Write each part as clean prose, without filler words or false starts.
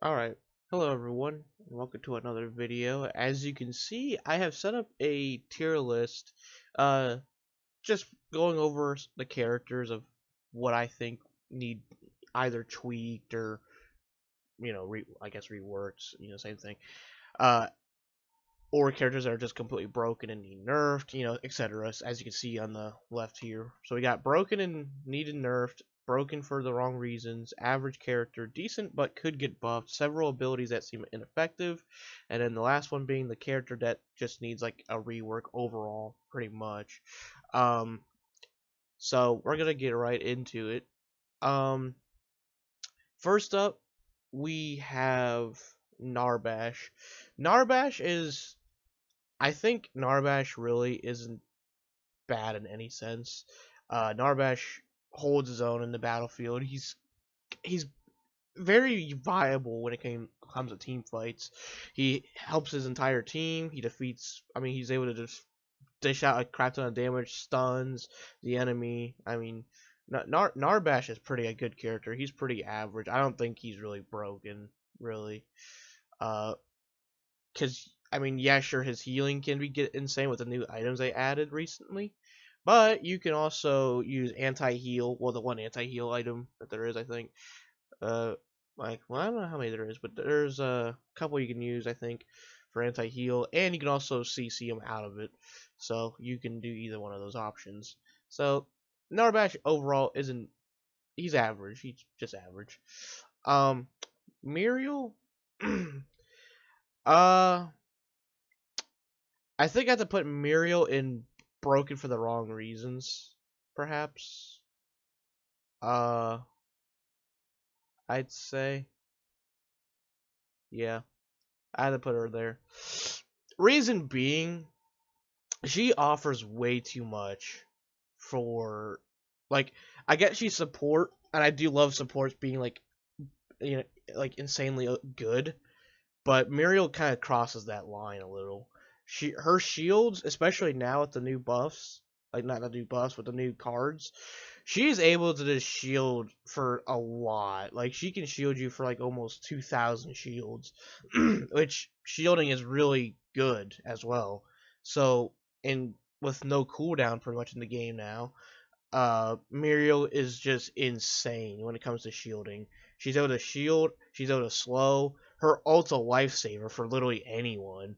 Alright, hello everyone, and welcome to another video. As you can see, I have set up a tier list, uh, just going over the characters of what I think need either tweaked or, I guess reworked, same thing. Uh, or characters that are just completely broken and need nerfed, etc. As you can see on the left here. So we got broken and needed nerfed, broken for the wrong reasons, average character, decent but could get buffed, several abilities that seem ineffective, and then the last one being the character that just needs like a rework overall, pretty much. Um, so we're gonna get right into it. Um, First up, we have Narbash. Narbash is I think Narbash really isn't bad in any sense. Narbash holds his own in the battlefield. He's very viable when it comes to team fights. He helps his entire team. He defeats. I mean, he's able to just dish out a crap ton of damage, stuns the enemy. I mean, Narbash is pretty a good character. He's pretty average. I don't think he's really broken, really. Uh, because I mean, yeah, sure, his healing can be get insane with the new items they added recently, but you can also use anti-heal. Well, the one anti-heal item that there is, I think. Uh, well, I don't know how many there is, but there's a couple you can use, I think, for anti-heal, and you can also CC him out of it. So you can do either one of those options. So Narbash overall isn't. He's average. He's just average. Um, Muriel. uh I think I have to put Muriel in broken for the wrong reasons, perhaps. Uh, I'd say, yeah, I had to put her there. Reason being, she offers way too much for, like, I get she's support, and I do love supports being you know, like insanely good, but Muriel kind of crosses that line a little. Her shields, especially now with the new buffs, like not the new buffs, but the new cards, she's able to just shield for a lot. Like she can shield you for like almost 2,000 shields, which shielding is really good as well. So, and with no cooldown pretty much in the game now, Muriel is just insane when it comes to shielding. She's able to shield, she's able to slow. Her ult's a lifesaver for literally anyone.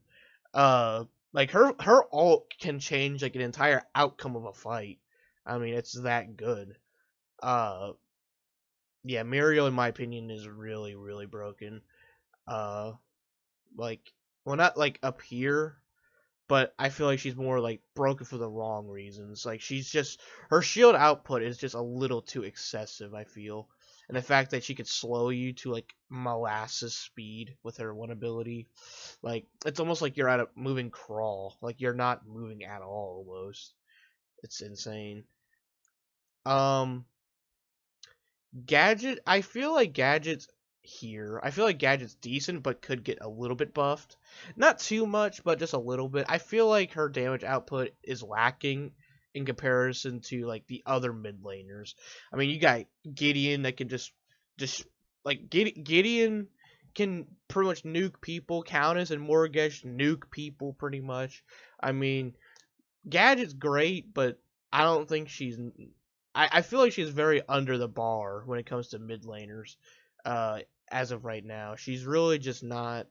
Like her ult can change like an entire outcome of a fight. I mean, it's that good. Uh, yeah, Muriel in my opinion is really really broken. Uh, like well not like up here, but I feel like she's more like broken for the wrong reasons. Like she's just her shield output is just a little too excessive, I feel. And the fact that she could slow you to like molasses speed with her one ability, like it's almost like you're at a moving crawl. Like you're not moving at all almost. It's insane. Um Gadget, I feel like Gadget's here. I feel like Gadget's decent, but could get a little bit buffed. Not too much, but just a little bit. I feel like her damage output is lacking in comparison to like the other mid laners. I mean, you got Gideon that can just like Gideon can pretty much nuke people. Countess and Morgesh nuke people pretty much. I mean, Gadget's great, but I don't think I feel like she's very under the bar when it comes to mid laners. Uh, as of right now, she's really just not.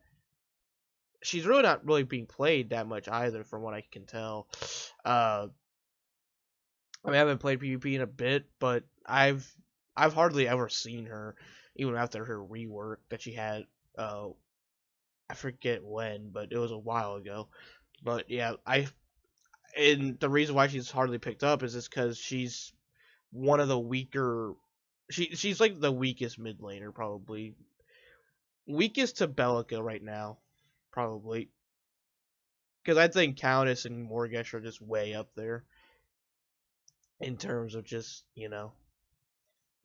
She's really not really being played that much either, from what I can tell. Uh, I mean, I haven't played PvP in a bit, but I've hardly ever seen her, even after her rework that she had. I forget when, but it was a while ago. But yeah, and the reason why she's hardly picked up is just because she's one of the weaker. She's like the weakest mid laner probably, weakest to Bellica right now, probably. Because I think Countess and Morgesh are just way up there in terms of just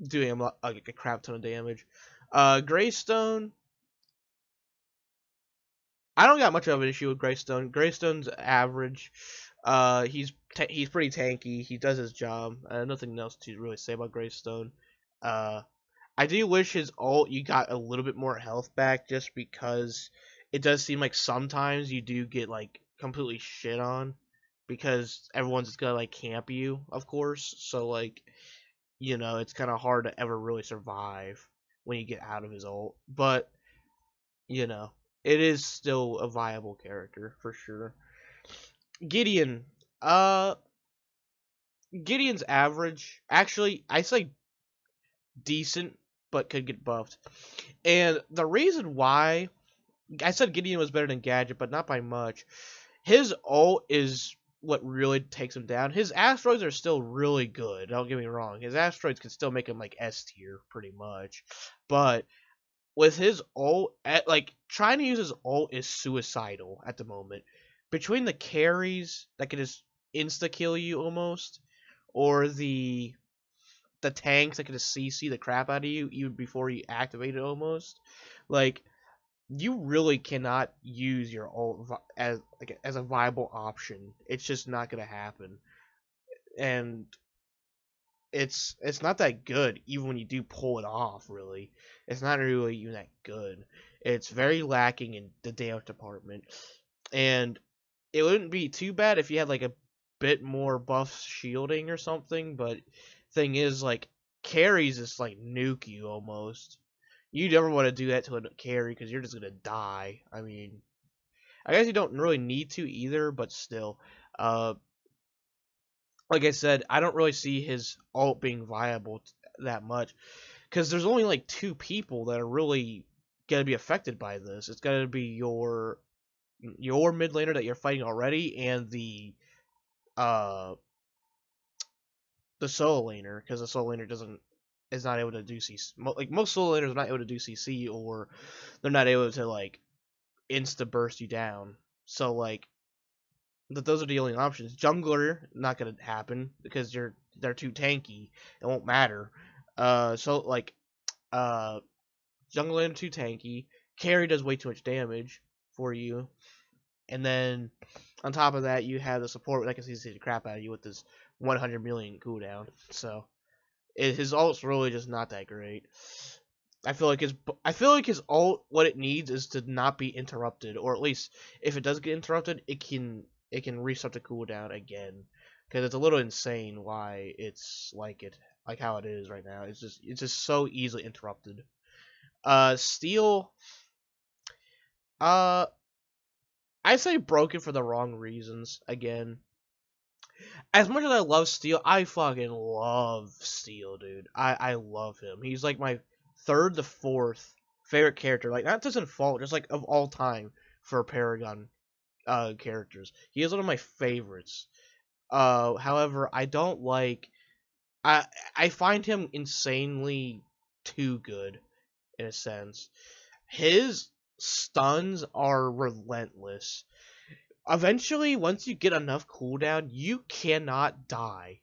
doing a crap ton of damage. Greystone, I don't got much of an issue with Greystone. Greystone's average. He's pretty tanky. He does his job. Nothing else to really say about Greystone. Uh, I do wish his ult you got a little bit more health back, just because it does seem like sometimes you do get like completely shit on because everyone's just gonna like camp you, of course. So like, it's kind of hard to ever really survive when you get out of his ult. But you know, it is still a viable character for sure. Gideon, uh, Gideon's average. Actually, I say decent, but could get buffed. And the reason why I said Gideon was better than Gadget, but not by much. His ult is what really takes him down. His asteroids are still really good. Don't get me wrong. His asteroids can still make him like S tier pretty much. But with his ult, like trying to use his ult is suicidal at the moment. Between the carries that can just insta kill you almost, or the tanks that can just CC the crap out of you even before you activate it almost, like you really cannot use your ult as a viable option. It's just not gonna happen, and it's not that good even when you do pull it off. Really, it's not really even that good. It's very lacking in the damage department, and it wouldn't be too bad if you had like a bit more buff shielding or something. But thing is, like carries just like nuke you almost. You never want to do that to a carry because you're just gonna die. I mean, I guess you don't really need to either, but still. Uh, like I said, I don't really see his ult being viable that much because there's only like two people that are really gonna be affected by this. It's gonna be your mid laner that you're fighting already, and uh the solo laner, because the solo laner is not able to do CC. Like most solo laners are not able to do CC, or they're not able to like insta burst you down. So like those are the only options. Jungler not gonna happen because they're too tanky. It won't matter. So like uh jungler and too tanky. Carry does way too much damage for you, and then on top of that you have the support that can CC the crap out of you with this 100 million cooldown. So his ult's really just not that great. I feel like his ult, what it needs is to not be interrupted, or at least if it does get interrupted, it can restart the cooldown again, because it's a little insane why it's like how it is right now. It's just so easily interrupted. Steel, uh, I say broken for the wrong reasons again. As much as I love Steel, I fucking love Steel, dude. I love him. He's like my third to fourth favorite character. Like not just in fault, just like of all time for Paragon characters. He is one of my favorites. However, I don't like I find him insanely too good in a sense. His stuns are relentless. Eventually, once you get enough cooldown, you cannot die.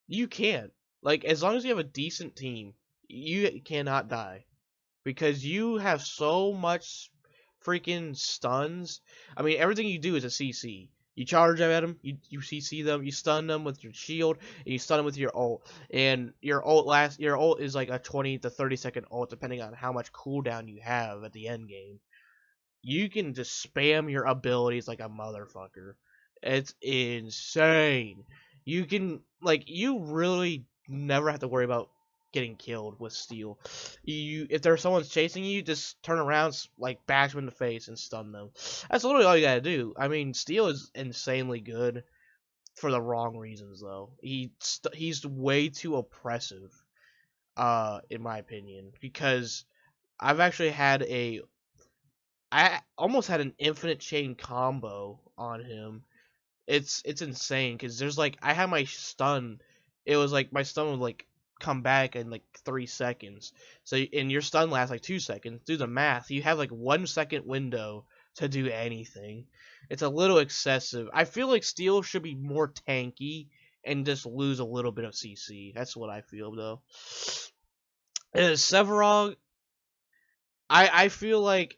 You can't. Like, as long as you have a decent team, you cannot die. Because you have so much freaking stuns. I mean, everything you do is a CC. You charge at them, you CC them, you stun them with your shield, and you stun them with your ult. And your ult is like a 20 to 30-second ult, depending on how much cooldown you have at the end game. You can just spam your abilities like a motherfucker. It's insane. You can you really never have to worry about getting killed with steel. If there's someone's chasing you, just turn around, like bash them in the face and stun them. That's literally all you gotta do. I mean, steel is insanely good for the wrong reasons though. He's way too oppressive, in my opinion, because I've actually had I almost had an infinite chain combo on him. It's insane because there's like I had my stun. It was like my stun would like come back in like 3 seconds. So and your stun lasts like 2 seconds. Do the math. You have like 1 second window to do anything. It's a little excessive. I feel like Steel should be more tanky and just lose a little bit of CC. That's what I feel though. Sevarog, I feel like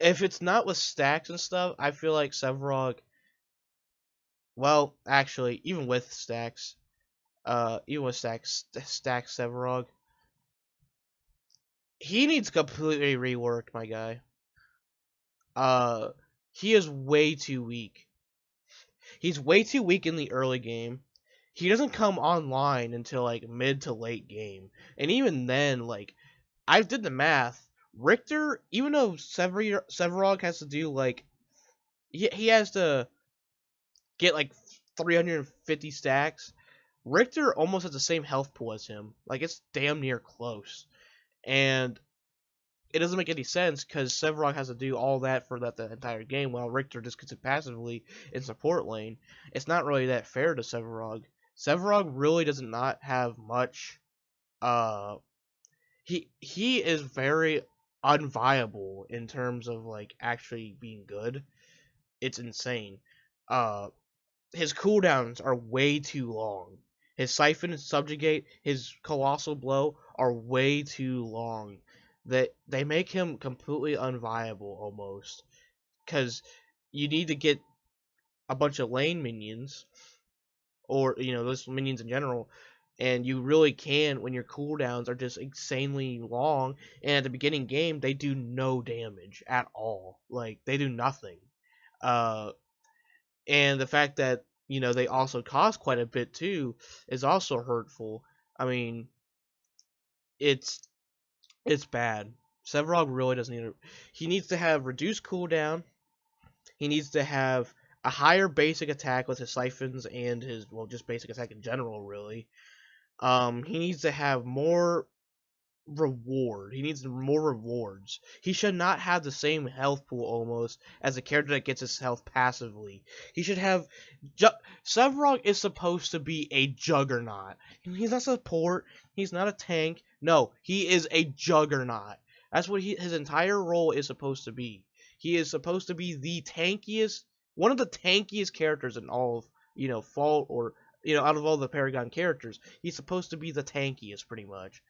if it's not with stacks and stuff, I feel like Sevarog. Well, actually, even with stacks Sevarog, he needs completely reworked, my guy. He is way too weak. He's way too weak in the early game. He doesn't come online until like mid to late game, and even then, like I did the math. Richter, even though Severog has to do like he has to get like 350 stacks, Richter almost has the same health pool as him. Like it's damn near close, and it doesn't make any sense because Severog has to do all that for the entire game while Richter just gets it passively in support lane. It's not really that fair to Severog. Severog really does not have much. Uh, he is very unviable in terms of like actually being good. It's insane. Uh, his cooldowns are way too long. His siphon and subjugate, his colossal blow are way too long. That they make him completely unviable almost, because you need to get a bunch of lane minions, or those minions in general, and you really can when your cooldowns are just insanely long. And at the beginning game, they do no damage at all. Like they do nothing. Uh, and the fact that they also cost quite a bit too is also hurtful. I mean, it's it's bad. Severog really doesn't need to. He needs to have reduced cooldown. He needs to have a higher basic attack with his siphons and his just basic attack in general. Really, he needs to have more reward. He needs more rewards. He should not have the same health pool almost as a character that gets his health passively. He should have. Sevrog is supposed to be a juggernaut. He's not support. He's not a tank. No, he is a juggernaut. That's what his entire role is supposed to be. He is supposed to be the tankiest, one of the tankiest characters in all of Fault, or out of all the Paragon characters. He's supposed to be the tankiest, pretty much.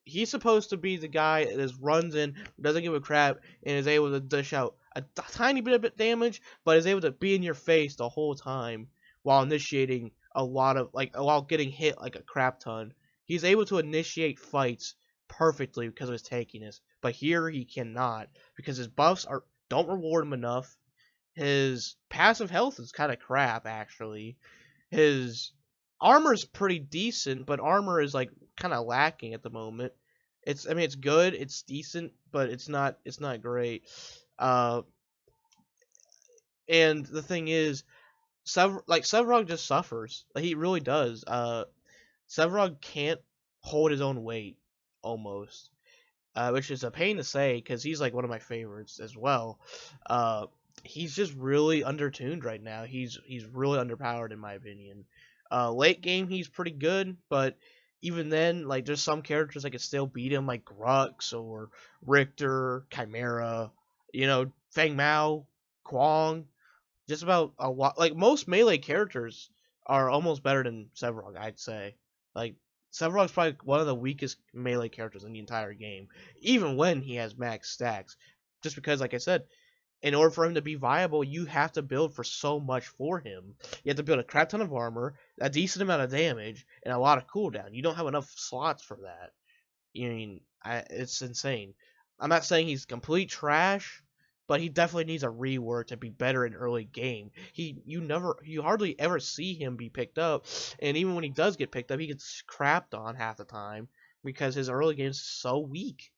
He's supposed to be the guy that just runs in, doesn't give a crap, and is able to dish out a tiny bit of damage, but is able to be in your face the whole time while initiating a lot of while getting hit like a crap ton. He's able to initiate fights perfectly because of his tankiness, but here he cannot because his buffs don't reward him enough. His passive health is kind of crap actually. His armor's pretty decent, but armor is like kind of lacking at the moment. It's good, it's decent, but it's not great. Uh, and the thing is, Sevrog just suffers. Like he really does. Sevrog can't hold his own weight almost, which is a pain to say because he's like one of my favorites as well. Uh, he's just really undertuned right now. He's really underpowered in my opinion. Late game he's pretty good, but even then, like there's some characters that could still beat him, like Grux or Richter, Chimera, Fang Mao, Kwong. Just about a lot. Like most melee characters are almost better than Sevrog, I'd say. Like Sevrog's probably one of the weakest melee characters in the entire game, even when he has max stacks. Just because, like I said, in order for him to be viable, you have to build for so much for him. You have to build a crap ton of armor, a decent amount of damage, and a lot of cooldown. You don't have enough slots for that. It's insane. I'm not saying he's complete trash, but he definitely needs a rework to be better in early game. You hardly ever see him be picked up, and even when he does get picked up, he gets crapped on half the time because his early game is so weak.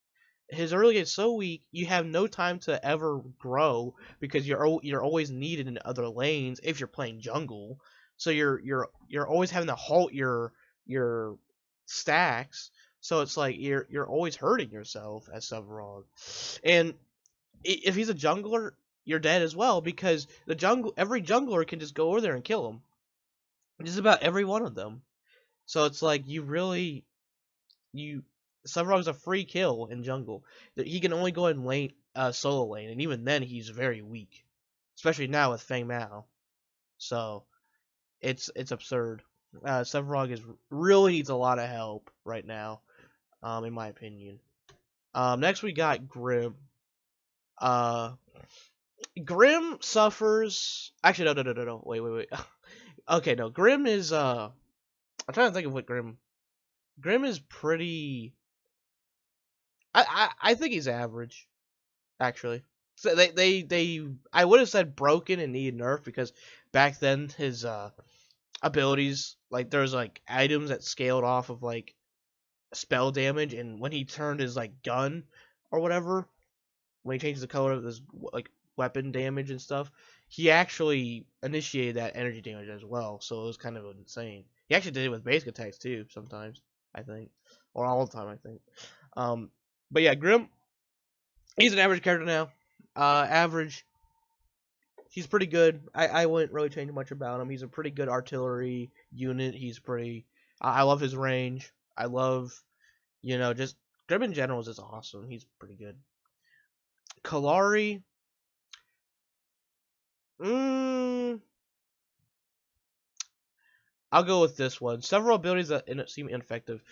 His early game is so weak, you have no time to ever grow because you're always needed in other lanes if you're playing jungle. So you're always having to halt your stacks. So it's like you're always hurting yourself as Severog. And if he's a jungler, you're dead as well because every jungler can just go over there and kill him. Just about every one of them. So it's like you Severog's a free kill in jungle. He can only go in lane solo lane, and even then he's very weak. Especially now with Fang Mao. So it's absurd. Severog really needs a lot of help right now, in my opinion. Next we got Grim. Uh, Grim suffers. Actually, no. Wait. Okay, no. Grim is I'm trying to think of what Grim. Grim is pretty. I think he's average, actually. So I would have said broken and needed nerf because back then his abilities, like there's like items that scaled off of like spell damage, and when he turned his like gun or whatever, when he changed the color of his like weapon damage and stuff, he actually initiated that energy damage as well. So it was kind of insane. He actually did it with basic attacks too sometimes, I think, or all the time I think. Um, but yeah, Grim, he's an average character now. Average. He's pretty good. I wouldn't really change much about him. He's a pretty good artillery unit. He's pretty. I love his range. I love, just Grim in general is just awesome. He's pretty good. Kallari, mm, I'll go with this one. Several abilities that seem ineffective.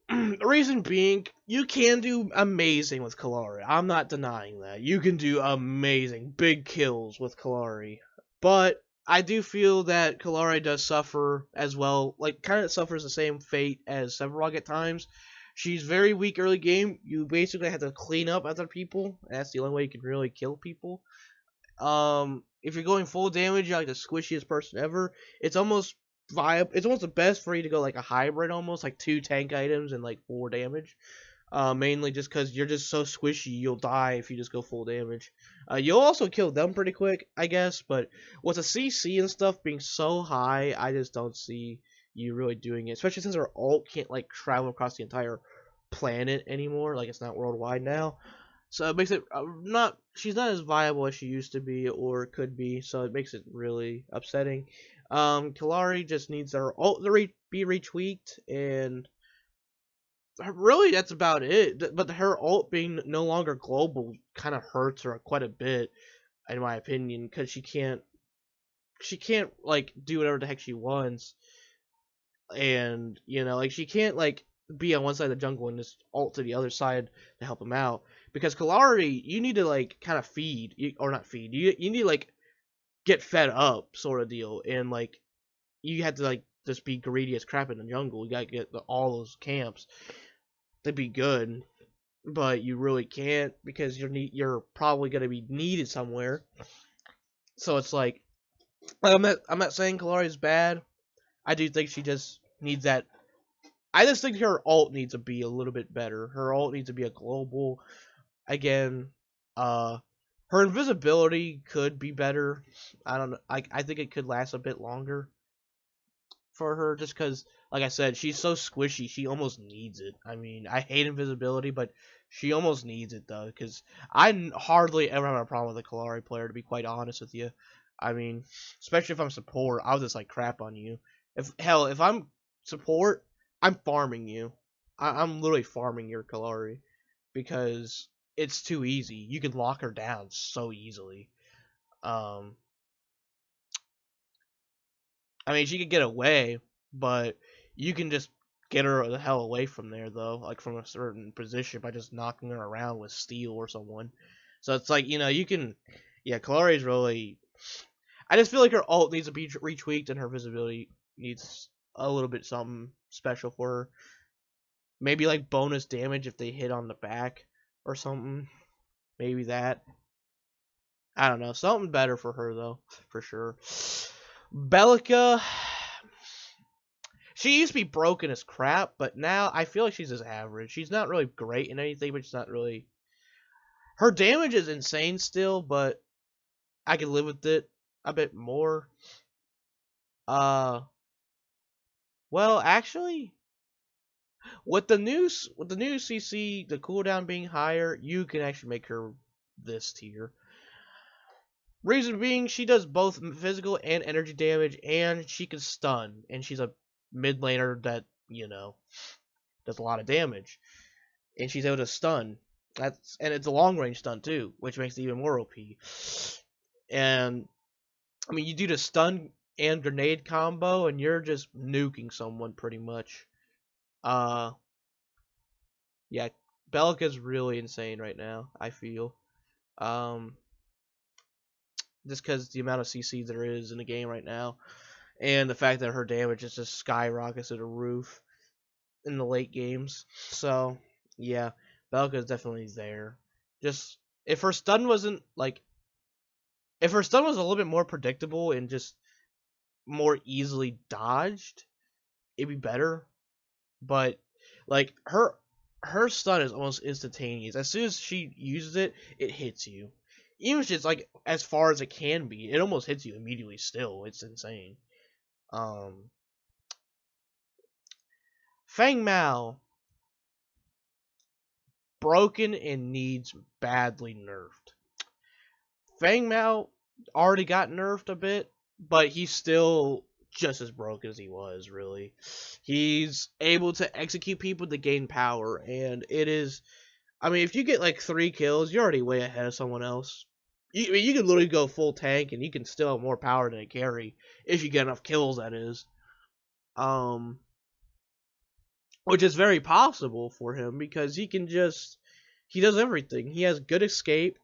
The reason being, you can do amazing with Kallari. I'm not denying that. You can do amazing, big kills with Kallari. But I do feel that Kallari does suffer as well. Like, kind of suffers the same fate as Sevarog at times. She's very weak early game. You basically have to clean up other people. That's the only way you can really kill people. If you're going full damage, you're like the squishiest person ever. It's almost It's almost the best for you to go like a hybrid, almost like 2 tank items and like 4 damage. Mainly just because you're just so squishy, you'll die if you just go full damage. You'll also kill them pretty quick, I guess. But with the CC and stuff being so high, I just don't see you really doing it. Especially since her ult can't like travel across the entire planet anymore. Like it's not worldwide now. So it makes it not. She's not as viable as she used to be or could be. So it makes it really upsetting. Kallari just needs her ult to be retweaked, and really that's about it. But her ult being no longer global kind of hurts her quite a bit, in my opinion, because she can't like do whatever the heck she wants, and like she can't like be on one side of the jungle and just ult to the other side to help him out. Because Kallari, you need to like kind of or not feed. You need to like get fed up, sort of deal, and like you have to like just be greedy as crap in the jungle. You gotta get all those camps to be good, but you really can't because you're probably gonna be needed somewhere. So it's like I'm not saying Kallari is bad. I do think she just needs that. I just think her ult needs to be a little bit better. Her ult needs to be a global. Again, uh, her invisibility could be better. I don't know. I think it could last a bit longer for her just because, like I said, she's so squishy. She almost needs it. I mean, I hate invisibility, but she almost needs it though because I hardly ever have a problem with a Kallari player, to be quite honest with you. I mean, especially if I'm support, I'll just like crap on you. If I'm support, I'm farming you. I'm literally farming your Kallari because it's too easy. You can lock her down so easily. Um, I mean, she could get away, but you can just get her the hell away from there, though, like from a certain position by just knocking her around with steel or someone. So it's like, you can. Yeah, Kallari's really. I just feel like her ult needs to be retweaked and her visibility needs a little bit something special for her. Maybe like bonus damage if they hit on the back or something. Maybe that. I don't know. Something better for her, though, for sure. Bellica. She used to be broken as crap, but now I feel like she's just average. She's not really great in anything, but she's not really. Her damage is insane still, but I can live with it a bit more. Uh, well, actually, with the new CC, the cooldown being higher, you can actually make her this tier. Reason being, she does both physical and energy damage, and she can stun, and she's a mid laner that does a lot of damage. And she's able to stun. And it's a long range stun too, which makes it even more OP. And I mean, you do the stun and grenade combo, and you're just nuking someone pretty much. Uh, yeah, Bellica's really insane right now. I feel, um, just because the amount of CC there is in the game right now, and the fact that her damage is just skyrockets to the roof in the late games. So yeah, Belka is definitely there. Just if her stun wasn't like if her stun was a little bit more predictable and just more easily dodged, it'd be better. But like her stun is almost instantaneous. As soon as she uses it, it hits you. Even if it's like as far as it can be, it almost hits you immediately still. It's insane. Um Fang Mao, broken and needs badly nerfed. Fang Mao already got nerfed a bit, but he's still just as broken as he was, really. He's able to execute people to gain power, and it is. I mean, if you get like 3 kills, you're already way ahead of someone else. I mean, you can literally go full tank, and you can still have more power than a carry if you get enough kills. That is, um, which is very possible for him because he does everything. He has good escape.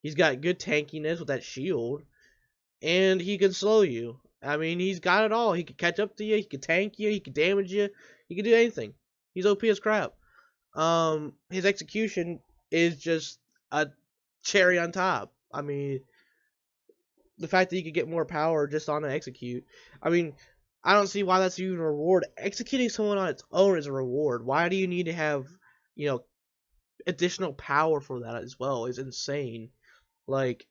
He's got good tankiness with that shield, and he can slow you. I mean, he's got it all. He can catch up to you. He can tank you. He can damage you. He can do anything. He's OP as crap. His execution is just a cherry on top. I mean, the fact that you could get more power just on an execute. I mean, I don't see why that's even a reward. Executing someone on its own is a reward. Why do you need to have, you know, additional power for that as well? It's insane. Like,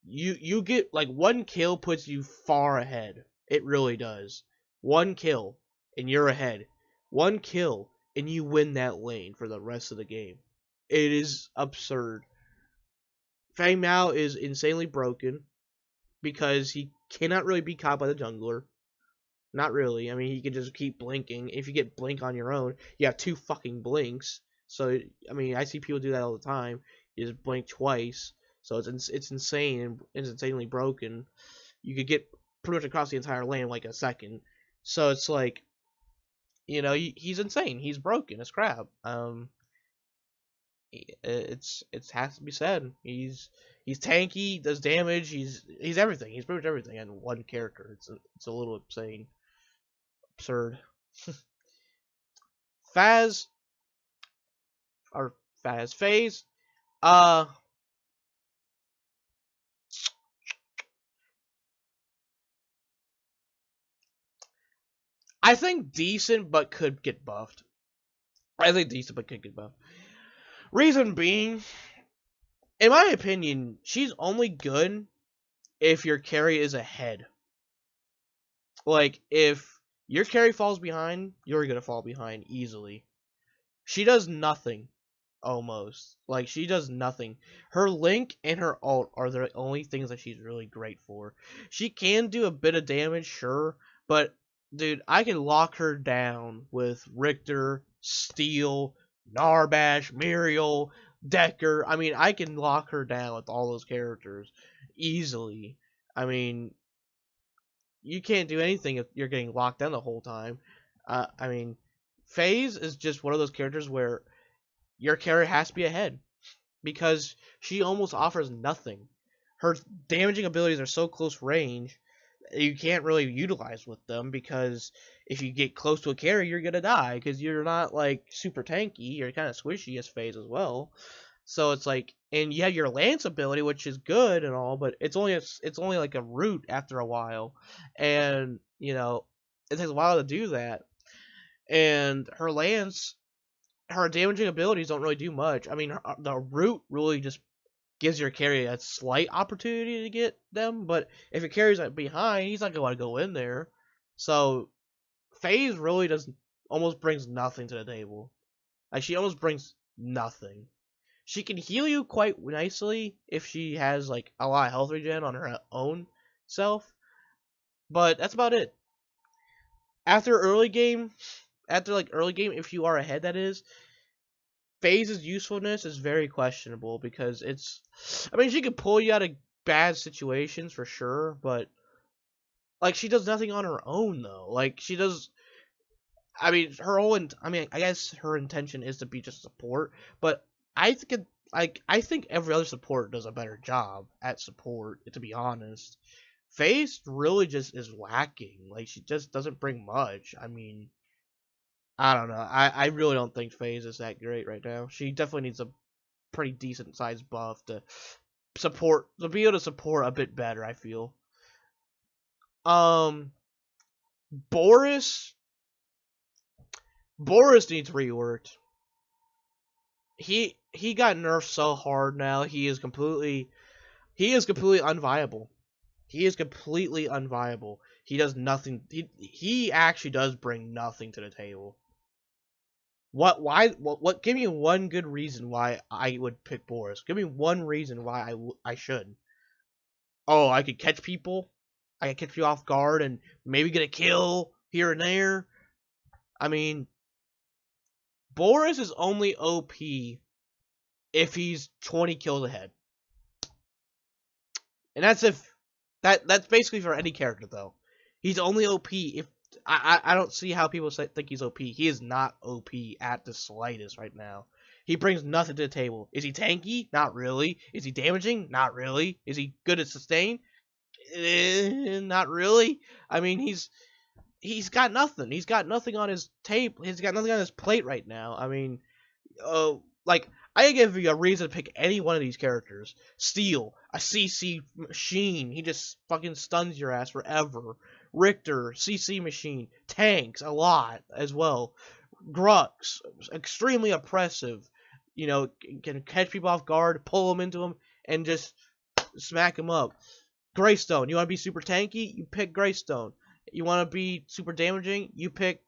you get like 1 kill puts you far ahead. It really does. 1 kill and you're ahead. 1 kill and you win that lane for the rest of the game. It is absurd. Fang Mao is insanely broken because he cannot really be caught by the jungler. Not really. I mean, he can just keep blinking. If you get blink on your own, you have 2 fucking blinks. So, I mean, I see people do that all the time. You just blink twice. So it's insane and it's insanely broken. You could get pretty much across the entire lane in like a second. So it's like, he's insane. He's broken as crap. It has to be said. He's tanky, does damage. He's everything. He's pretty much everything in one character. It's a little insane, absurd. Faz or Phase. Uh, I think decent, but could get buffed. I think decent, but could get buffed. Reason being, in my opinion, she's only good if your carry is ahead. Like, if your carry falls behind, you're gonna fall behind easily. She does nothing, almost. Like, she does nothing. Her Link and her ult are the only things that she's really great for. She can do a bit of damage, sure, but, dude, I can lock her down with Richter, Steel, Narbash, Muriel, Decker. I mean, I can lock her down with all those characters easily. I mean, you can't do anything if you're getting locked down the whole time. I mean, FaZe is just one of those characters where your carry has to be ahead because she almost offers nothing. Her damaging abilities are so close range you can't really utilize with them because if you get close to a carry, you're gonna die because you're not like super tanky. You're kind of squishy as FaZe as well. So it's like, and you have your Lance ability, which is good and all, but it's only like a root after a while, and it takes a while to do that. And her Lance, her damaging abilities don't really do much. I mean, the root really just gives your carry a slight opportunity to get them, but if it carries it behind, he's not gonna want to go in there. So FaZe really does almost brings nothing to the table. Like, she almost brings nothing. She can heal you quite nicely if she has like a lot of health regen on her own self, but that's about it. After early game, if you are ahead, that is, FaZe's usefulness is very questionable because I mean, she can pull you out of bad situations for sure, but like, she does nothing on her own though. Like, she does. I mean, I guess her intention is to be just support, but I think I think every other support does a better job at support. To be honest, FaZe really just is lacking. Like, she just doesn't bring much. I mean, I don't know. I really don't think FaZe is that great right now. She definitely needs a pretty decent sized buff to be able to support a bit better, I feel. Um Boris Boris needs reworked. He got nerfed so hard now. He is completely unviable. He is completely unviable. He does nothing. He actually does bring nothing to the table. What give me one good reason why I would pick Boris. Give me one reason why I should. Oh, I could catch people. I could catch you off guard and maybe get a kill here and there. I mean, Boris is only OP if he's 20 kills ahead. And that's basically for any character though. He's only OP if I don't see how people think he's OP. He is not OP at the slightest right now. He brings nothing to the table. Is he tanky? Not really. Is he damaging? Not really. Is he good at sustain? Not really. I mean, he's got nothing. He's got nothing on his tape. He's got nothing on his plate right now. I mean, like I can give you a reason to pick any one of these characters. Steel, a CC machine. He just fucking stuns your ass forever. Richter, CC machine. Tanks, a lot as well. Grux, extremely oppressive. You know, can catch people off guard, pull them into him, and just smack them up. Greystone, you want to be super tanky? You pick Greystone. You want to be super damaging? You pick,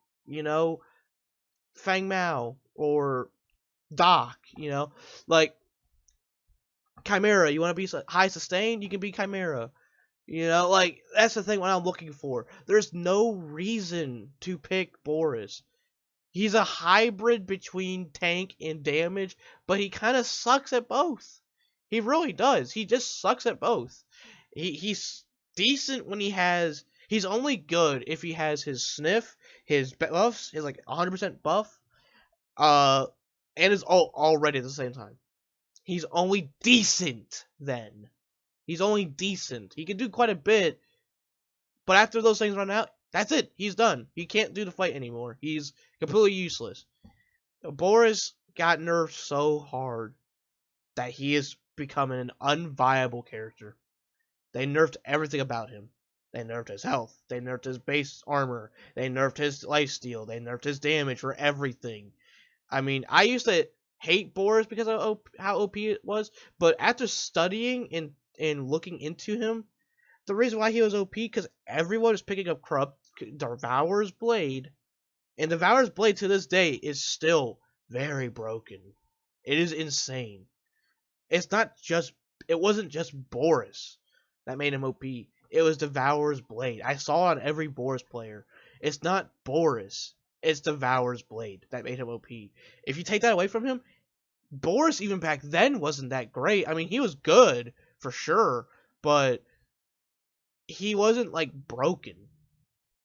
Fang Mao or Doc, like Chimera. You want to be high sustain? You can be Chimera. Like that's the thing what I'm looking for. There's no reason to pick Boris. He's a hybrid between tank and damage, but he kind of sucks at both. He really does. He just sucks at both. He's decent when he's only good if he has his sniff, his buffs, his like 100% buff, and is all ready at the same time. He's only decent then. He's only decent. He can do quite a bit, but after those things run out, that's it. He's done. He can't do the fight anymore. He's completely useless. Boris got nerfed so hard that he is becoming an unviable character. They nerfed everything about him. They nerfed his health. They nerfed his base armor. They nerfed his lifesteal. They nerfed his damage for everything. I mean, I used to hate Boris because of how OP it was, but after studying and looking into him, the reason why he was OP because everyone was picking up Corrupt Devourer's Blade, and Devourer's Blade to this day is still very broken. It is insane. It wasn't just Boris that made him OP. It was Devourer's Blade. I saw it on every Boris player. It's not Boris. It's Devourer's Blade that made him OP. If you take that away from him, Boris even back then wasn't that great. I mean, he was good for sure, but he wasn't like broken.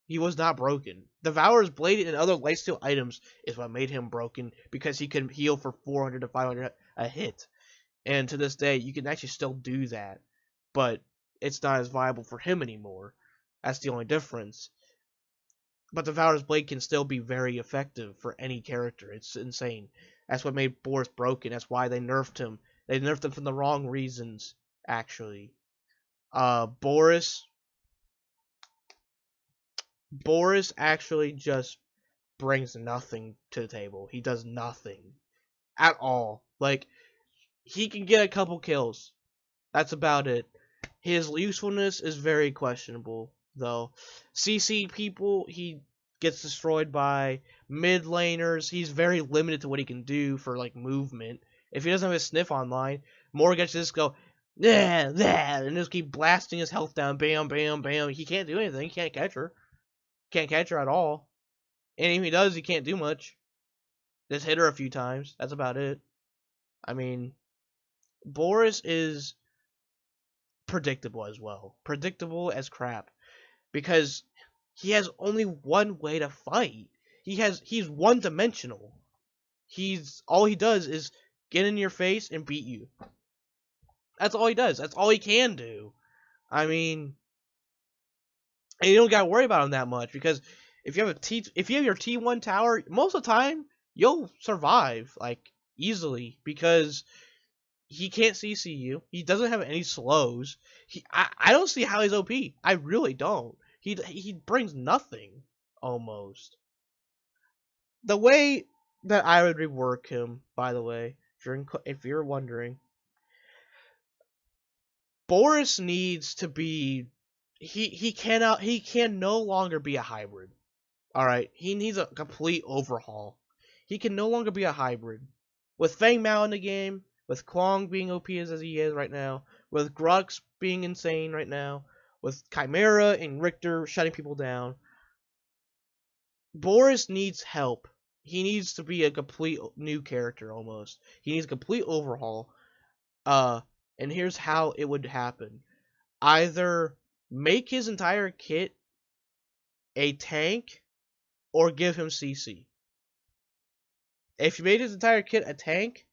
He was not broken. Devourer's Blade and other lifesteal items is what made him broken because he could heal for 400 to 500 a hit. And to this day, you can actually still do that, but it's not as viable for him anymore. That's the only difference. But Devourer's Blade can still be very effective for any character. It's insane. That's what made Boris broken. That's why they nerfed him. They nerfed him for the wrong reasons, actually. Boris actually just brings nothing to the table. He does nothing at all. Like, he can get a couple kills. That's about it. His usefulness is very questionable, though. CC people, he gets destroyed by. Mid laners, he's very limited to what he can do for, like, movement. If he doesn't have his sniff online, more gets to just go, yeah, and just keep blasting his health down, bam, bam, bam. He can't do anything. He can't catch her. Can't catch her at all. And if he does, he can't do much. Just hit her a few times. That's about it. I mean, Boris is predictable as well. Predictable as crap. Because he has only one way to fight. He's one-dimensional. All he does is get in your face and beat you. That's all he does. That's all he can do. I mean, and you don't gotta worry about him that much because if you have your T1 tower, most of the time you'll survive like easily because he can't CC you. He doesn't have any slows. I don't see how he's OP. I really don't. He brings nothing almost. The way that I would rework him, by the way, if you're wondering, Boris needs to be he can no longer be a hybrid. All right, he needs a complete overhaul. He can no longer be a hybrid. With Fang Mao in the game, with Kwong being OP as he is right now, with Grux being insane right now, with Chimera and Richter shutting people down, Boris needs help. He needs to be a complete new character almost. He needs a complete overhaul. Uh, and here's how it would happen. Either make his entire kit a tank or give him CC. If you made his entire kit a tank,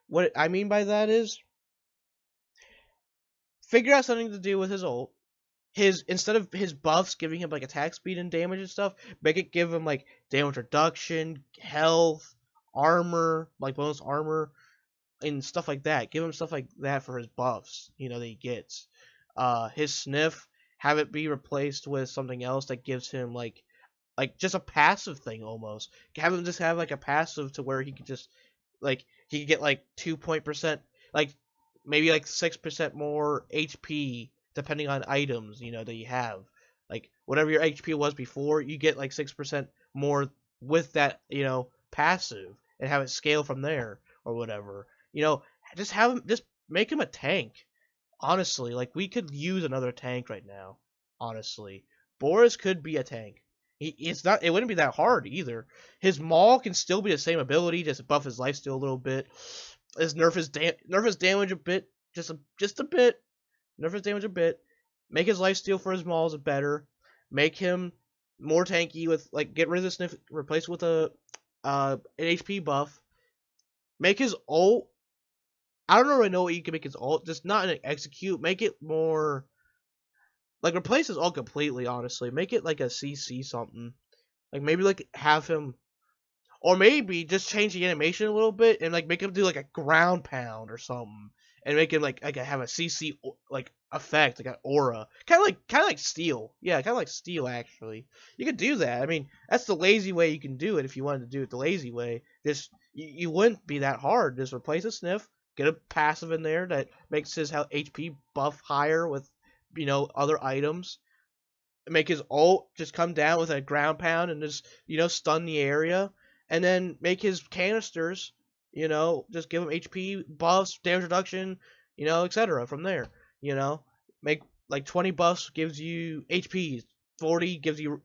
what I mean by that is figure out something to do with his ult. Instead of his buffs giving him like attack speed and damage and stuff, make it give him like damage reduction, health, armor, like bonus armor, and stuff like that. Give him stuff like that for his buffs, that he gets. His sniff, have it be replaced with something else that gives him like just a passive thing almost. Have him just have like a passive to where he could just he could get like 2% like maybe like 6% more HP depending on items that you have. Like whatever your HP was before, you get like 6% more with that passive and have it scale from there or whatever. Just make him a tank. Honestly, like we could use another tank right now. Honestly, Boris could be a tank. It wouldn't be that hard either. His Maul can still be the same ability, just buff his lifesteal a little bit. Nerf his damage a bit, just a bit. Nerf his damage a bit. Make his lifesteal for his Mauls better. Make him more tanky with get rid of the sniff, replace it with an HP buff. Make his ult. I don't really know what you can make his ult. Just not an execute. Make it more replace his ult completely. Honestly, make it like a CC something. Maybe have him, or maybe just change the animation a little bit and make him do like a ground pound or something, and make him have a CC effect, like an aura, kind of like Steel. Yeah, kind of like Steel actually. You could do that. I mean, that's the lazy way you can do it if you wanted to do it the lazy way. Just you wouldn't be that hard. Just replace a sniff, get a passive in there that makes his HP buff higher with other items. Make his ult just come down with a ground pound and just stun the area, and then make his canisters just give him HP buffs, damage reduction, etc. from there. Make 20 buffs gives you HP, 40 gives you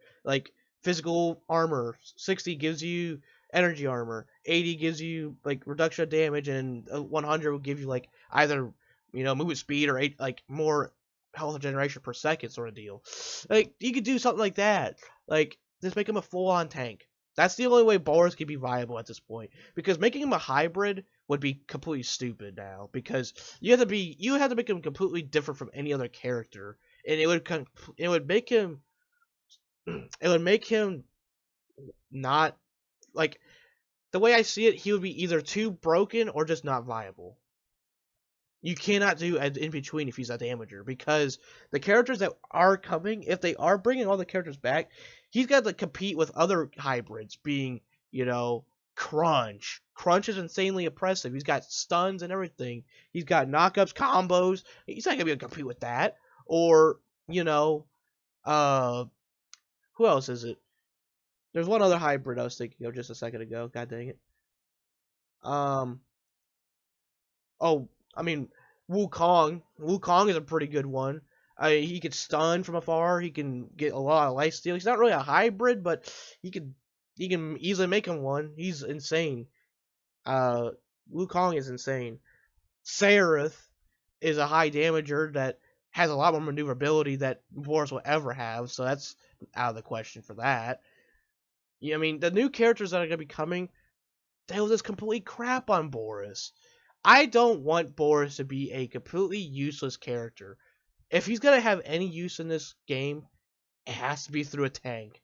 physical armor, 60 gives you energy armor, 80 gives you reduction of damage, and 100 will give you either movement speed or more health generation per second sort of deal. You could do something like that. Just make him a full-on tank. That's the only way Boris could be viable at this point. Because making him a hybrid would be completely stupid now. Because you have to make him completely different from any other character, and it would make him not the way I see it. He would be either too broken or just not viable. You cannot do in between if he's a damager, because the characters that are coming, if they are bringing all the characters back, he's got to compete with other hybrids being, Crunch. Crunch is insanely oppressive. He's got stuns and everything. He's got knockups, combos. He's not going to be able to compete with that. Or, who else is it? There's one other hybrid I was thinking of just a second ago. God dang it. Oh, I mean, Wukong. Wukong is a pretty good one. He can stun from afar. He can get a lot of lifesteal. He's not really a hybrid, but he can easily make him one. He's insane. Wukong is insane. Seraph is a high damager that has a lot more maneuverability that Boris will ever have, so that's out of the question for that. Yeah, I mean, the new characters that are going to be coming, they'll just complete crap on Boris. I don't want Boris to be a completely useless character. If he's going to have any use in this game, it has to be through a tank.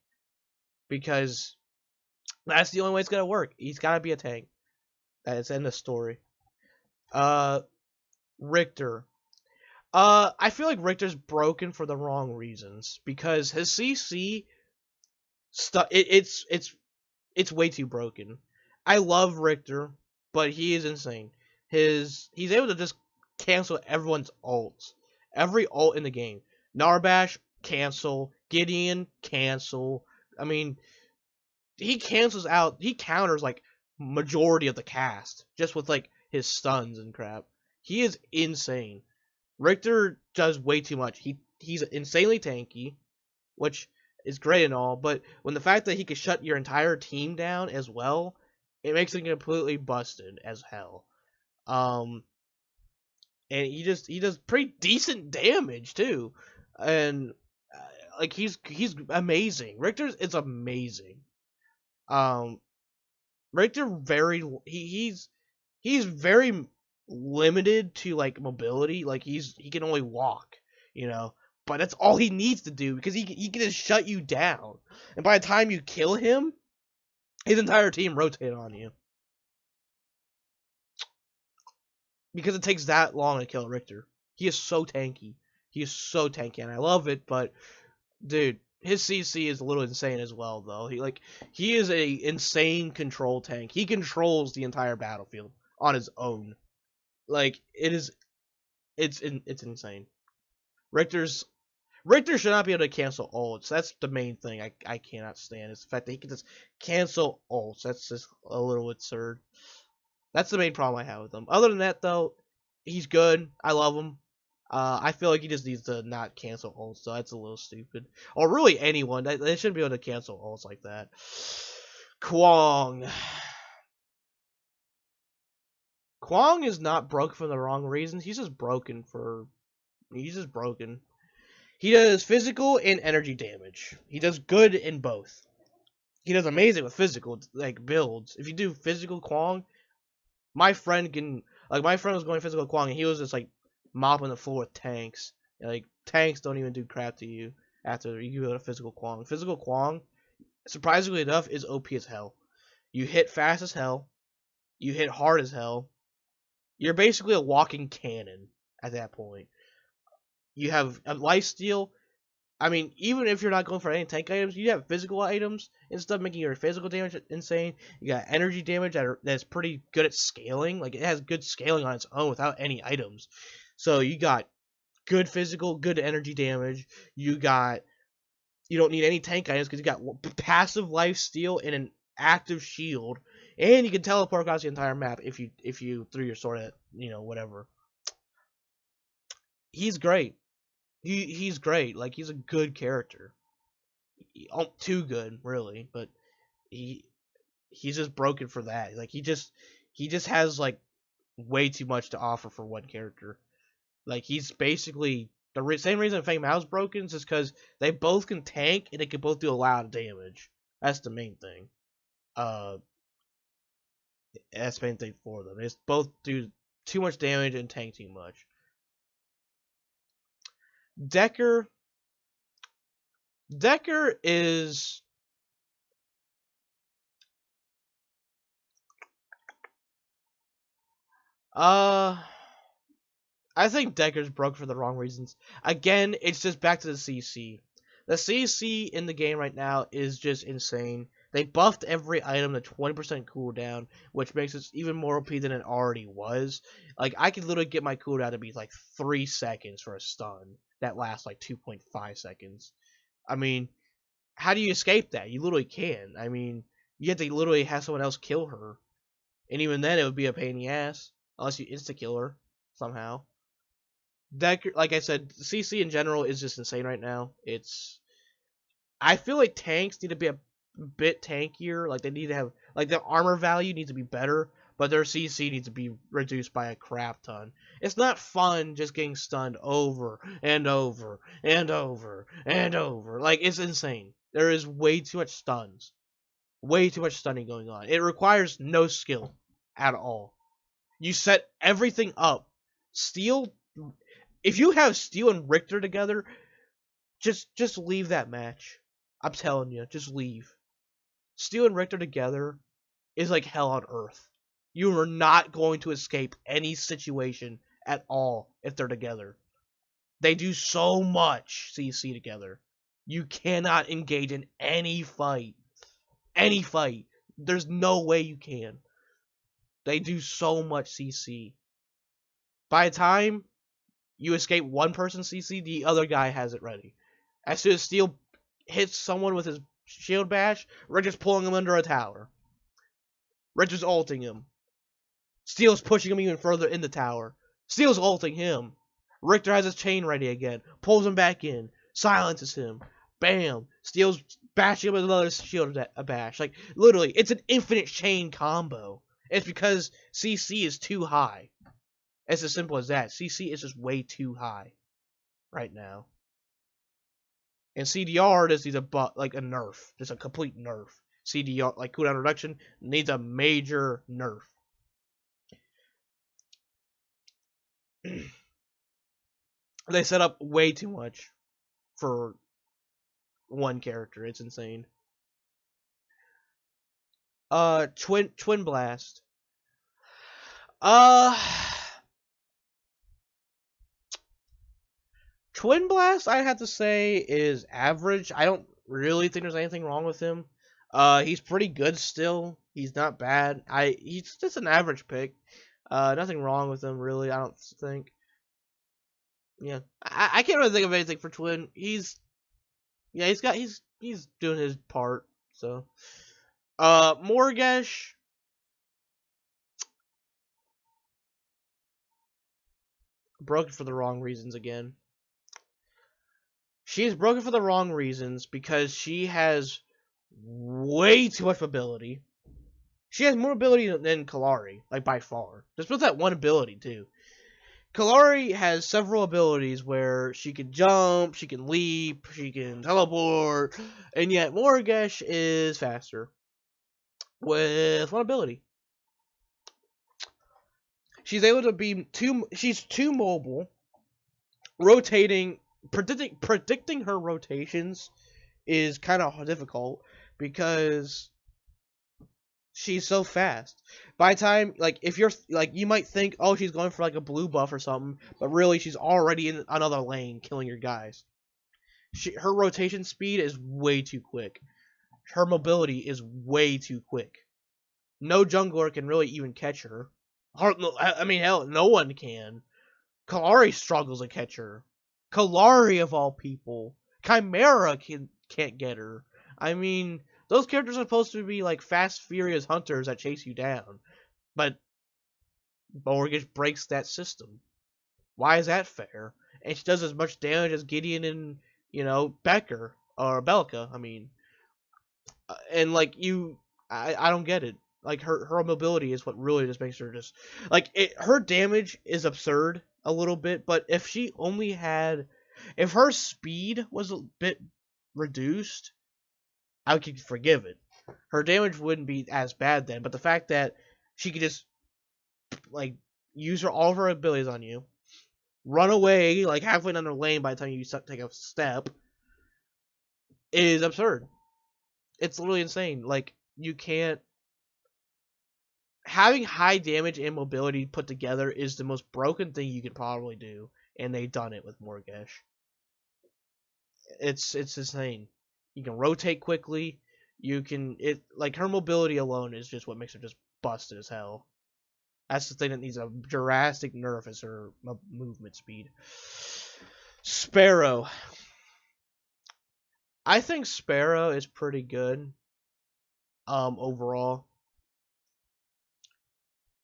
because that's the only way it's gonna work. He's gotta be a tank. That's in the story. Uh, Richter. I feel like Richter's broken for the wrong reasons because his CC stuff. It's way too broken. I love Richter, but he is insane. He's able to just cancel everyone's ults. Every ult in the game. Narbash, cancel. Gideon, cancel. I mean, he counters like majority of the cast just with like his stuns and crap. He is insane. Richter does way too much. He's insanely tanky, which is great and all, but when the fact that he could shut your entire team down as well, it makes him completely busted as hell. Um, and he does pretty decent damage too, and like he's amazing. Richter's is amazing. Um, Richter he's very limited to like mobility. Like he can only walk, you know. But that's all he needs to do because he can just shut you down. And by the time you kill him, his entire team rotate on you. Because it takes that long to kill Richter. He is so tanky. He is so tanky, and I love it. But dude, his CC is a little insane as well, though. He is a insane control tank. He controls the entire battlefield on his own. Like it's insane. Richter should not be able to cancel ults. That's the main thing I cannot stand. Is the fact that he can just cancel ults. That's just a little absurd. That's the main problem I have with him. Other than that, though, he's good. I love him. I feel like he just needs to not cancel ults, so that's a little stupid. Or really anyone. They shouldn't be able to cancel ults like that. Kwong. Kwong is not broken for the wrong reasons. He's just broken. He does physical and energy damage. He does good in both. He does amazing with physical like builds. If you do physical Kwong, my friend was going physical Kwong and he was just like mopping the floor with tanks. Like tanks don't even do crap to you after you go to physical Kwong. Physical Kwong, surprisingly enough, is OP as hell. You hit fast as hell. You hit hard as hell. You're basically a walking cannon at that point. You have a lifesteal. I mean, even if you're not going for any tank items, you have physical items and stuff making your physical damage insane. You got energy damage that's pretty good at scaling. Like, it has good scaling on its own without any items. So you got good physical, good energy damage. You don't need any tank items because you got passive lifesteal and an active shield. And you can teleport across the entire map if you threw your sword at, whatever. He's great. He's great. Like, he's a good character. Too good, really, but he's just broken for that. Like, he just has like way too much to offer for one character. Like, he's basically the same reason Fang Mao's broken is just because they both can tank and they can both do a lot of damage. That's the main thing. That's the main thing for them. It's both do too much damage and tank too much. Decker is I think Decker's broke for the wrong reasons. Again, it's just back to the CC. The CC in the game right now is just insane. They buffed every item to 20% cooldown, which makes it even more OP than it already was. Like, I could literally get my cooldown to be like 3 seconds for a stun that lasts like 2.5 seconds. I mean, how do you escape that? You literally can. I mean, you have to literally have someone else kill her. And even then, it would be a pain in the ass. Unless you insta-kill her somehow. Decker, like I said, CC in general is just insane right now. I feel like tanks need to be a bit tankier. Like, they need to have, like, their armor value needs to be better, but their CC needs to be reduced by a crap ton. It's not fun just getting stunned over and over and over and over. Like, it's insane. There is way too much stuns. Way too much stunning going on. It requires no skill at all. You set everything up. Steel, if you have Steel and Richter together, just leave that match. I'm telling you, just leave. Steel and Richter together is like hell on earth. You are not going to escape any situation at all if they're together. They do so much CC together. You cannot engage in any fight. Any fight. There's no way you can. They do so much CC. By the time you escape one person's CC, the other guy has it ready. As soon as Steel hits someone with his shield bash, Richter's pulling him under a tower. Richter's ulting him. Steel's pushing him even further in the tower. Steel's ulting him. Richter has his chain ready again. Pulls him back in. Silences him. Bam. Steel's bashing him with another shield bash. Like, literally, it's an infinite chain combo. It's because CC is too high. It's as simple as that. CC is just way too high right now. And CDR just needs a nerf. Just a complete nerf. CDR, like cooldown reduction, needs a major nerf. They set up way too much for one character. It's insane. Twin Blast. Twin Blast, I have to say, is average. I don't really think there's anything wrong with him. He's pretty good still. He's not bad. He's just an average pick. Nothing wrong with him really. I don't think. Yeah, I can't really think of anything for Twin. He's doing his part. So, Morgesh. Broken for the wrong reasons again. She is broken for the wrong reasons because she has way too much ability. She has more ability than Kallari, like by far. Just with that one ability too. Kallari has several abilities where she can jump, she can leap, she can teleport, and yet Morgesh is faster with one ability. She's able to be she's too mobile, rotating, predicting her rotations is kind of difficult because she's so fast. By the time, like, if you're, like, you might think, oh, she's going for, like, a blue buff or something, but really, she's already in another lane killing your guys. Her rotation speed is way too quick. Her mobility is way too quick. No jungler can really even catch her. I mean, hell, no one can. Kallari struggles to catch her. Kallari, of all people. Chimera can't get her. I mean, those characters are supposed to be like fast, furious hunters that chase you down. But Morgesh breaks that system. Why is that fair? And she does as much damage as Gideon and, Becker. Or Belka, I mean. And, like, I don't get it. Like, her mobility is what really just makes her just... Like, her damage is absurd a little bit, but if she only had... If her speed was a bit reduced, I could forgive it. Her damage wouldn't be as bad then, but the fact that she could just, like, use all of her abilities on you, run away, like, halfway down the lane by the time you take a step, is absurd. It's literally insane. Like, you can't... Having high damage and mobility put together is the most broken thing you could probably do, and they've done it with Morgesh. It's insane. You can rotate quickly. You can her mobility alone is just what makes her just busted as hell. That's the thing that needs a drastic nerf, is her movement speed. Sparrow. I think Sparrow is pretty good. Overall.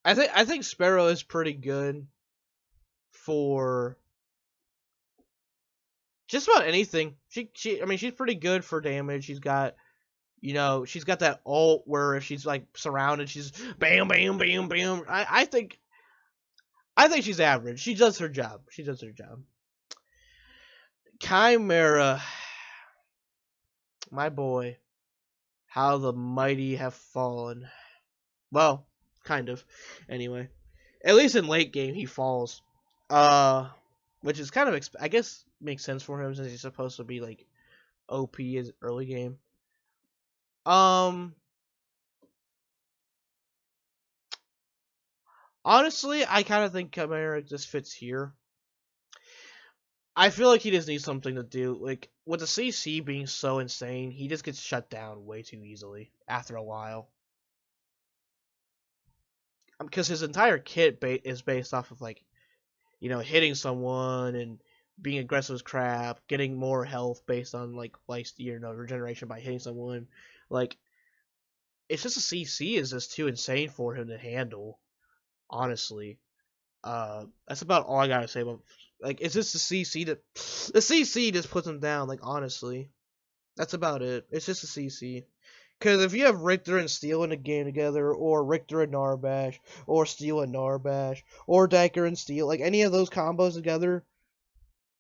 I think Sparrow is pretty good for just about anything. I mean, she's pretty good for damage. She's got, she's got that ult where if she's like surrounded, she's bam, bam, bam, bam. I think she's average. She does her job. Chimera, my boy, how the mighty have fallen. Well, kind of. Anyway, at least in late game he falls. Which is kind of I guess makes sense for him since he's supposed to be like OP as early game. Honestly, I kind of think Chimera just fits here. I feel like he just needs something to do. Like, with the CC being so insane, he just gets shut down way too easily after a while. Because his entire kit is based off of, like, hitting someone and being aggressive as crap, getting more health based on, like regeneration by hitting someone. Like, it's just a CC is just too insane for him to handle, honestly. That's about all I gotta say about. Like, it's just the CC that the CC just puts him down. Like, honestly, that's about it. It's just a CC. Because if you have Richter and Steel in a game together, or Richter and Narbash, or Steel and Narbash, or Decker and Steel, like any of those combos together,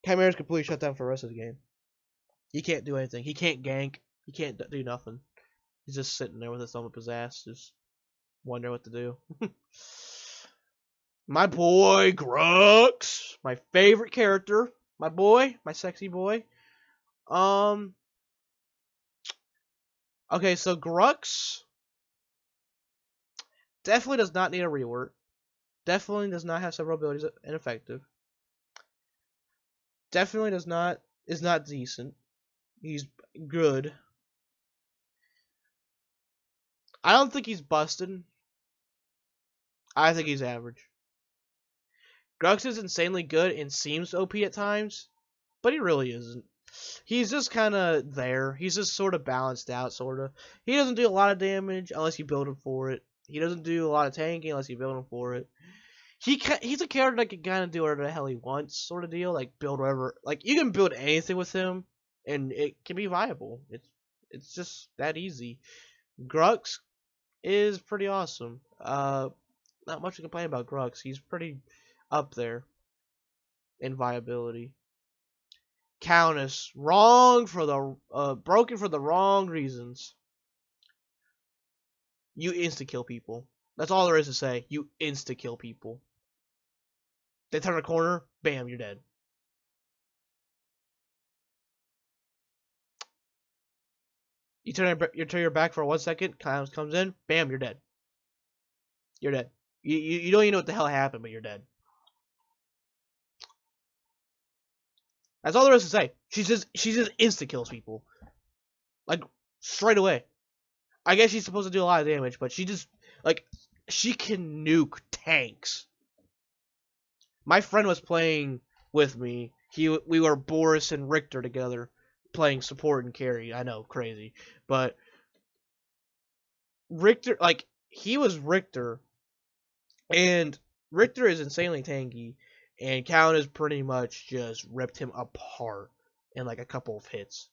Chimera's completely shut down for the rest of the game. He can't do anything. He can't gank. He can't do nothing. He's just sitting there with his thumb up his ass, just wondering what to do. My boy Grux, my favorite character. My boy, my sexy boy. Okay, so Grux definitely does not need a rework. Definitely does not have several abilities ineffective. Definitely is not decent. He's good. I don't think he's busted. I think he's average. Grux is insanely good and seems OP at times, but he really isn't. He's just kind of there. He's just sort of balanced out, sort of. He doesn't do a lot of damage unless you build him for it. He doesn't do a lot of tanking unless you build him for it. He's a character that can kind of do whatever the hell he wants, sort of deal. Like, build whatever. Like, you can build anything with him, and it can be viable. It's just that easy. Grux is pretty awesome. Not much to complain about Grux. He's pretty up there in viability. Countess, wrong for the broken for the wrong reasons. You insta kill people. That's all there is to say. You insta kill people. They turn a corner, bam, you're dead. You turn your back for 1 second, Countess comes in, bam, you're dead. You're dead. You don't even know what the hell happened, but you're dead. That's all there is to say. She just insta kills people, like straight away. I guess she's supposed to do a lot of damage, but she just like she can nuke tanks. My friend was playing with me. We were Boris and Richter together, playing support and carry. I know, crazy, but Richter, like, he was Richter, and Richter is insanely tanky, and Countess pretty much just ripped him apart in like a couple of hits.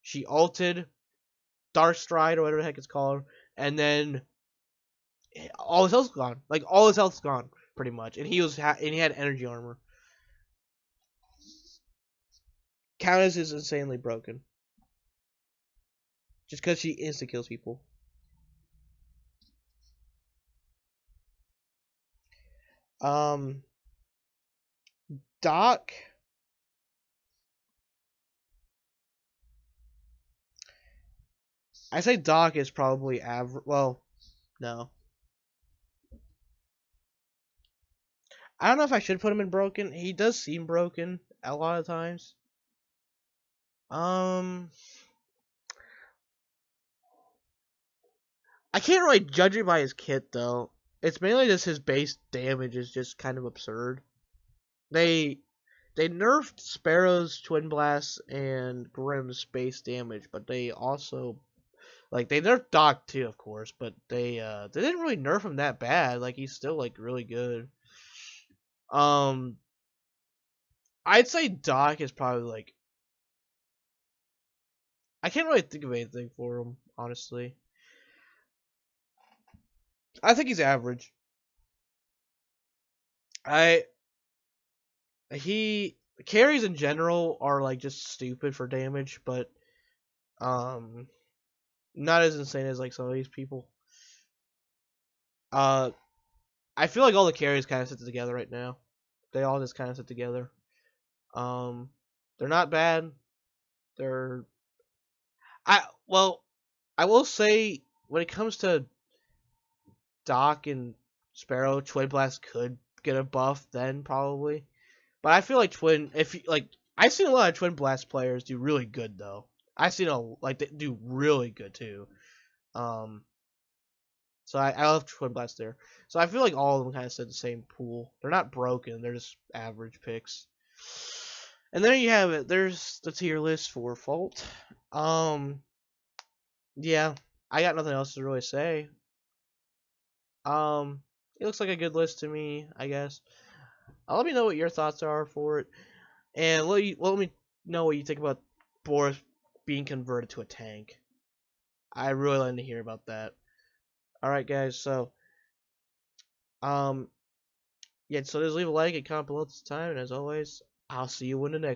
She ulted Dark Stride or whatever the heck it's called, and then all his health's gone. Like, all his health's gone pretty much, and he had energy armor. Countess is insanely broken, just because she insta kills people. Doc. I say Doc is probably average. Well, no. I don't know if I should put him in broken. He does seem broken a lot of times. I can't really judge it by his kit though. It's mainly just his base damage is just kind of absurd. They nerfed Sparrow's Twin Blast and Grimm's base damage, but they also they nerfed Doc too, of course, but they didn't really nerf him that bad. Like, he's still like really good. I'd say Doc is probably like, I can't really think of anything for him, honestly. I think he's average. He carries in general are like just stupid for damage, but not as insane as like some of these people. I feel like all the carries kind of sit together right now. They all just kind of sit together. They're not bad. They're I will say when it comes to Doc and Sparrow, Twin Blast could get a buff then probably. But I feel like I've seen a lot of Twin Blast players do really good though. I've seen they do really good too. Um, so I love Twin Blast there. So I feel like all of them kind of said the same pool. They're not broken. They're just average picks. And there you have it. There's the tier list for Fault. Yeah, I got nothing else to really say. It looks like a good list to me, I guess. Let me know what your thoughts are for it, and let me know what you think about Boris being converted to a tank. I really like to hear about that. All right, guys. So, um, yeah. So just leave a like and comment below this time, and as always, I'll see you in the next one.